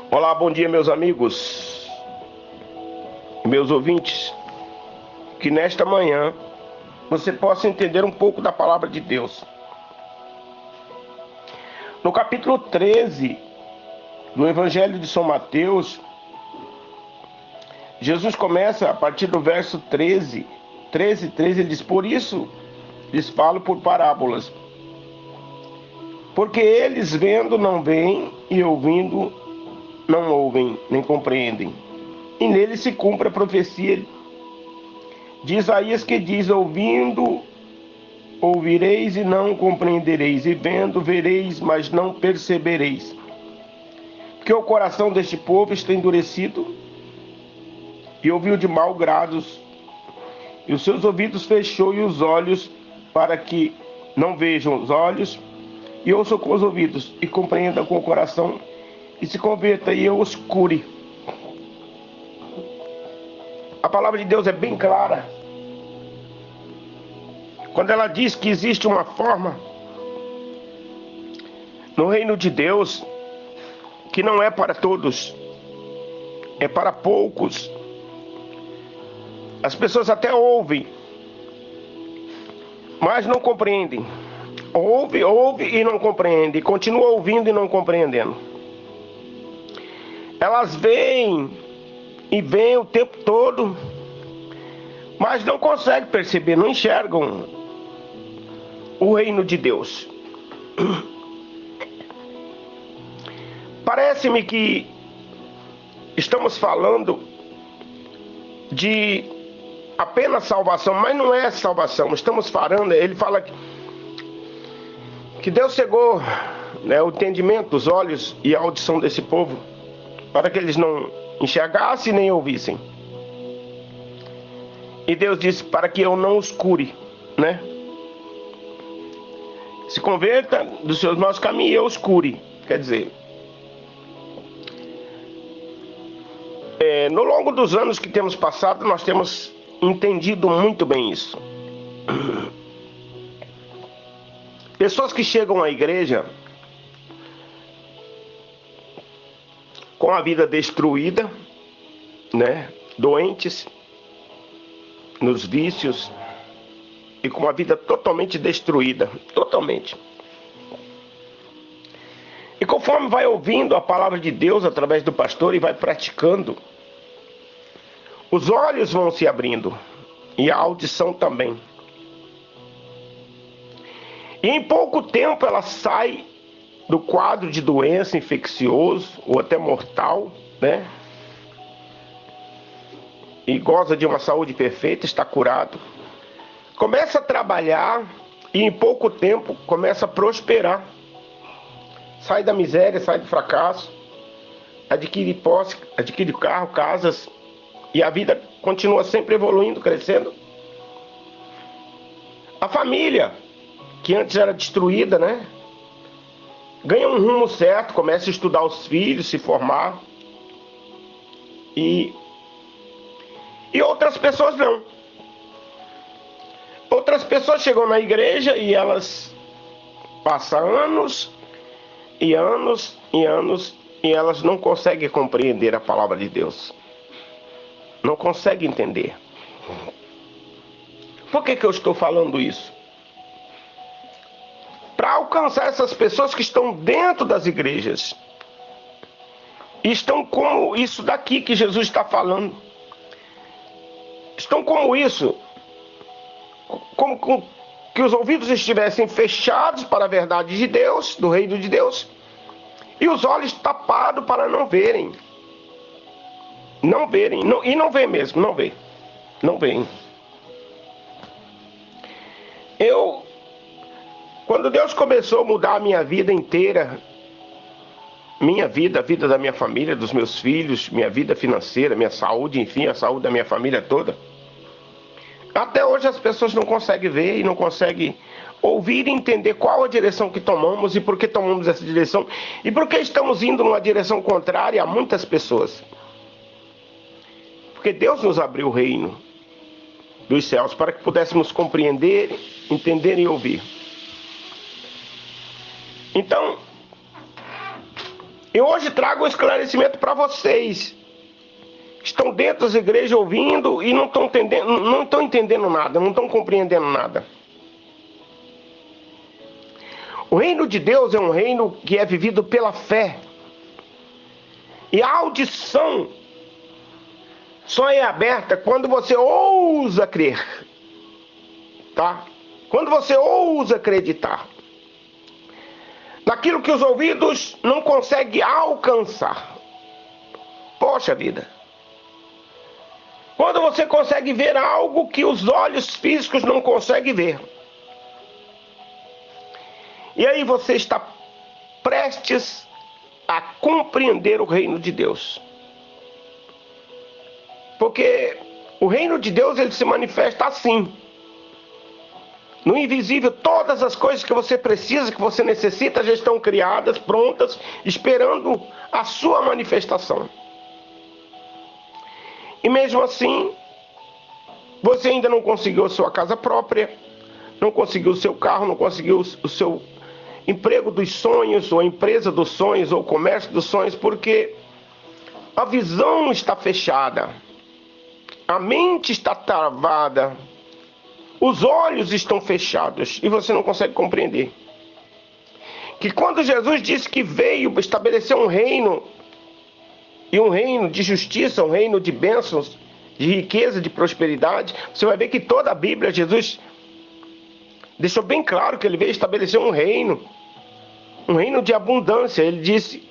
Olá, bom dia, meus amigos, meus ouvintes. Que nesta manhã você possa entender um pouco da palavra de Deus. No capítulo 13 do Evangelho de São Mateus, Jesus começa a partir do verso 13. 13, ele diz: por isso lhes falo por parábolas, porque eles vendo não veem e ouvindo não ouvem nem compreendem. E nele se cumpre a profecia de Isaías, que diz: ouvindo ouvireis e não compreendereis, e vendo vereis, mas não percebereis. Porque o coração deste povo está endurecido e ouviu de mau grados, e os seus ouvidos fechou, e os olhos, para que não vejam os olhos, e ouçam com os ouvidos, e compreendam com o coração, e se converta, e eu os cure. A palavra de Deus é bem clara quando ela diz que existe uma forma no reino de Deus que não é para todos, é para poucos. As pessoas até ouvem, mas não compreendem. Ouve e não compreende, e continua ouvindo e não compreendendo. Elas veem e veem o tempo todo, mas não conseguem perceber, não enxergam o reino de Deus. Parece-me que estamos falando de apenas salvação, mas não é salvação. Estamos falando, ele fala que Deus cegou, o entendimento, os olhos e a audição desse povo, para que eles não enxergassem nem ouvissem. E Deus disse: para que eu não os cure, se converta dos seus maus caminhos e eu os cure. Quer dizer, no longo dos anos que temos passado, nós temos entendido muito bem isso. Pessoas que chegam à igreja com a vida destruída, doentes nos vícios e com a vida totalmente destruída, totalmente. E conforme vai ouvindo a palavra de Deus através do pastor e vai praticando, os olhos vão se abrindo e a audição também. E em pouco tempo ela sai do quadro de doença infeccioso ou até mortal, e goza de uma saúde perfeita, está curado. Começa a trabalhar e em pouco tempo começa a prosperar. Sai da miséria, sai do fracasso, adquire posse, adquire carro, casas, e a vida continua sempre evoluindo, crescendo. A família, que antes era destruída, ganha um rumo certo, começa a estudar os filhos, se formar. E outras pessoas não. Outras pessoas chegam na igreja e elas passam anos e anos e anos e elas não conseguem compreender a palavra de Deus. Não conseguem entender. Por que eu estou falando isso? Para alcançar essas pessoas que estão dentro das igrejas. E estão como isso daqui que Jesus está falando. Estão como isso. Como que os ouvidos estivessem fechados para a verdade de Deus, do reino de Deus. E os olhos tapados para não verem. Não verem. E não vê mesmo, não vê. Não veem. Quando Deus começou a mudar a minha vida inteira, minha vida, a vida da minha família, dos meus filhos, minha vida financeira, minha saúde, enfim, a saúde da minha família toda, até hoje as pessoas não conseguem ver e não conseguem ouvir e entender qual a direção que tomamos e por que tomamos essa direção e por que estamos indo numa direção contrária a muitas pessoas. Porque Deus nos abriu o reino dos céus para que pudéssemos compreender, entender e ouvir. Então, E hoje trago um esclarecimento para vocês. Estão dentro das igrejas ouvindo e não estão entendendo nada, não estão compreendendo nada. O reino de Deus é um reino que é vivido pela fé. E a audição só é aberta quando você ousa crer. Tá? Quando você ousa acreditar naquilo que os ouvidos não conseguem alcançar. Poxa vida. Quando você consegue ver algo que os olhos físicos não conseguem ver. E aí você está prestes a compreender o reino de Deus. Porque o reino de Deus, ele se manifesta assim. No invisível, todas as coisas que você precisa, que você necessita, já estão criadas, prontas, esperando a sua manifestação. E mesmo assim, você ainda não conseguiu a sua casa própria, não conseguiu o seu carro, não conseguiu o seu emprego dos sonhos, ou a empresa dos sonhos, ou o comércio dos sonhos, porque a visão está fechada, a mente está travada, os olhos estão fechados e você não consegue compreender. Que quando Jesus disse que veio estabelecer um reino, e um reino de justiça, um reino de bênçãos, de riqueza, de prosperidade, você vai ver que toda a Bíblia, Jesus deixou bem claro que ele veio estabelecer um reino de abundância. Ele disse: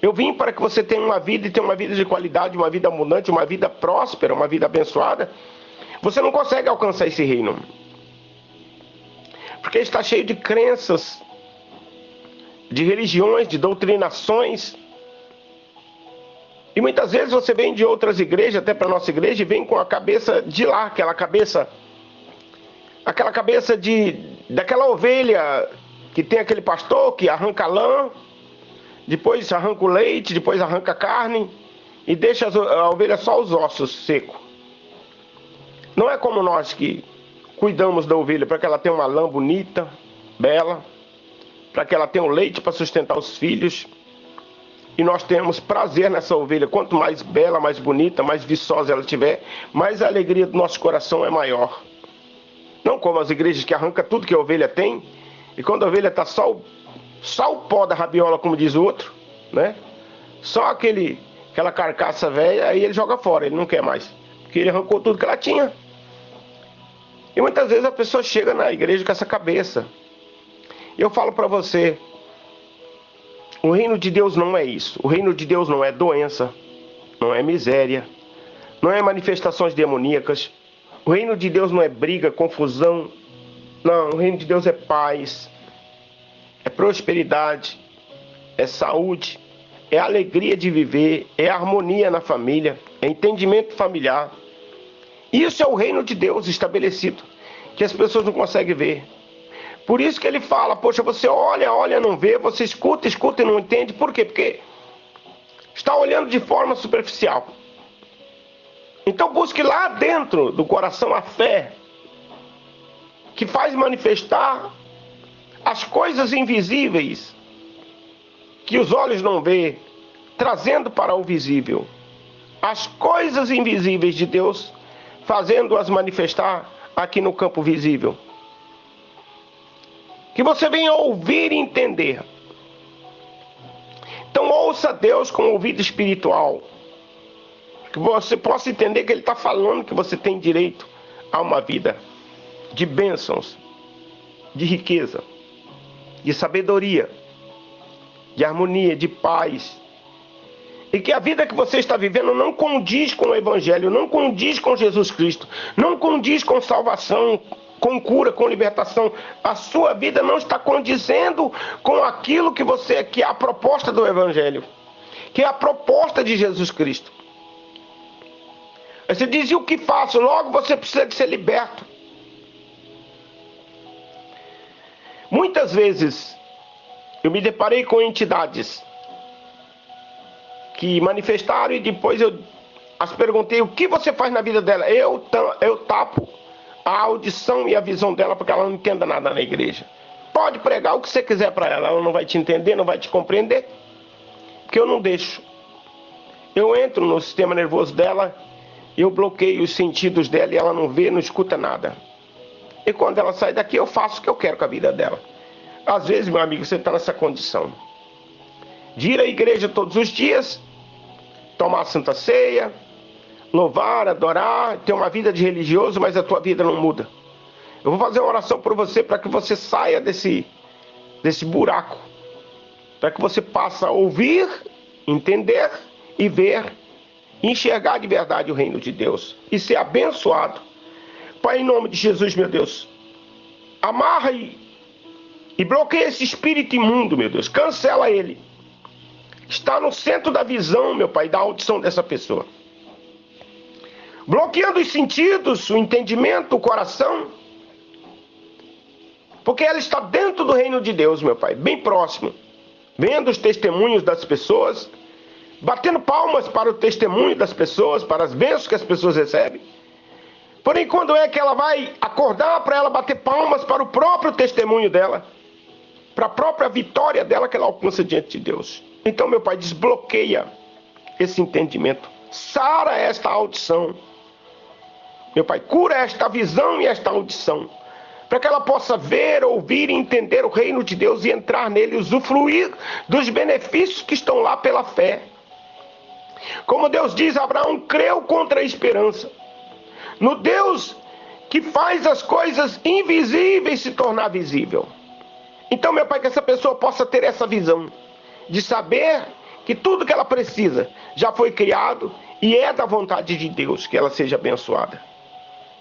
eu vim para que você tenha uma vida, e tenha uma vida de qualidade, uma vida abundante, uma vida próspera, uma vida abençoada. Você não consegue alcançar esse reino, porque está cheio de crenças, de religiões, de doutrinações. E muitas vezes você vem de outras igrejas, até para a nossa igreja, e vem com a cabeça de lá, aquela cabeça daquela ovelha que tem aquele pastor que arranca lã, depois arranca o leite, depois arranca a carne e deixa a ovelha só os ossos secos. Não é como nós que cuidamos da ovelha para que ela tenha uma lã bonita, bela, para que ela tenha o leite para sustentar os filhos. E nós temos prazer nessa ovelha. Quanto mais bela, mais bonita, mais viçosa ela tiver, mais a alegria do nosso coração é maior. Não como as igrejas que arrancam tudo que a ovelha tem, e quando a ovelha está só o pó da rabiola, como diz o outro, né? Só aquela carcaça velha, aí ele joga fora, ele não quer mais, porque ele arrancou tudo que ela tinha. E muitas vezes a pessoa chega na igreja com essa cabeça. E eu falo para você, o reino de Deus não é isso. O reino de Deus não é doença, não é miséria, não é manifestações demoníacas. O reino de Deus não é briga, confusão. Não, o reino de Deus é paz, é prosperidade, é saúde, é alegria de viver, é harmonia na família, é entendimento familiar. Isso é o reino de Deus estabelecido, que as pessoas não conseguem ver. Por isso que ele fala, poxa, você olha, não vê, você escuta e não entende. Por quê? Porque está olhando de forma superficial. Então busque lá dentro do coração a fé, que faz manifestar as coisas invisíveis que os olhos não vê, trazendo para o visível as coisas invisíveis de Deus, fazendo-as manifestar aqui no campo visível. Que você venha ouvir e entender. Então ouça Deus com o ouvido espiritual, que você possa entender que Ele está falando que você tem direito a uma vida de bênçãos, de riqueza, de sabedoria, de harmonia, de paz. E que a vida que você está vivendo não condiz com o Evangelho, não condiz com Jesus Cristo, não condiz com salvação, com cura, com libertação. A sua vida não está condizendo com aquilo que é a proposta do Evangelho, que é a proposta de Jesus Cristo. Aí você diz, e o que faço? Logo você precisa de ser liberto. Muitas vezes eu me deparei com entidades que manifestaram e depois eu as perguntei, o que você faz na vida dela? Eu tapo a audição e a visão dela porque ela não entenda nada na igreja. Pode pregar o que você quiser para ela, ela não vai te entender, não vai te compreender. Porque eu não deixo. Eu entro no sistema nervoso dela, eu bloqueio os sentidos dela e ela não vê, não escuta nada. E quando ela sai daqui, eu faço o que eu quero com a vida dela. Às vezes, meu amigo, você está nessa condição de ir à igreja todos os dias, tomar a Santa Ceia, louvar, adorar, ter uma vida de religioso, mas a tua vida não muda. Eu vou fazer uma oração por você para que você saia desse buraco, para que você passe a ouvir, entender e ver, enxergar de verdade o reino de Deus e ser abençoado. Pai, em nome de Jesus, meu Deus, amarra e bloqueia esse espírito imundo, meu Deus, cancela ele. Está no centro da visão, meu Pai, da audição dessa pessoa. Bloqueando os sentidos, o entendimento, o coração. Porque ela está dentro do reino de Deus, meu Pai, bem próximo. Vendo os testemunhos das pessoas, batendo palmas para o testemunho das pessoas, para as bênçãos que as pessoas recebem. Porém, quando é que ela vai acordar para ela bater palmas para o próprio testemunho dela? Para a própria vitória dela que ela alcança diante de Deus. Então, meu Pai, desbloqueia esse entendimento. Sara esta audição. Meu Pai, cura esta visão e esta audição. Para que ela possa ver, ouvir e entender o reino de Deus e entrar nele, usufruir dos benefícios que estão lá pela fé. Como Deus diz, Abraão creu contra a esperança. No Deus que faz as coisas invisíveis se tornar visível. Então, meu Pai, que essa pessoa possa ter essa visão de saber que tudo que ela precisa já foi criado e é da vontade de Deus que ela seja abençoada.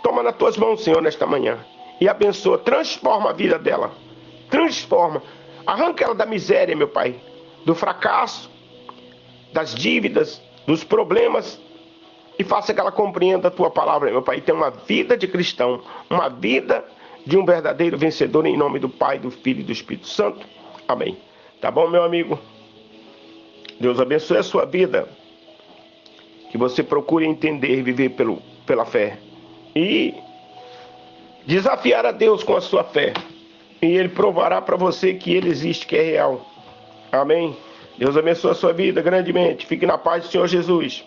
Toma nas tuas mãos, Senhor, nesta manhã e abençoa, transforma a vida dela, transforma, arranca ela da miséria, meu Pai, do fracasso, das dívidas, dos problemas e faça que ela compreenda a tua palavra, meu Pai, e tenha uma vida de cristão, uma vida de um verdadeiro vencedor, em nome do Pai, do Filho e do Espírito Santo. Amém. Tá bom, meu amigo? Deus abençoe a sua vida. Que você procure entender e viver pela fé. E desafiar a Deus com a sua fé. E Ele provará para você que Ele existe, que é real. Amém? Deus abençoe a sua vida grandemente. Fique na paz do Senhor Jesus.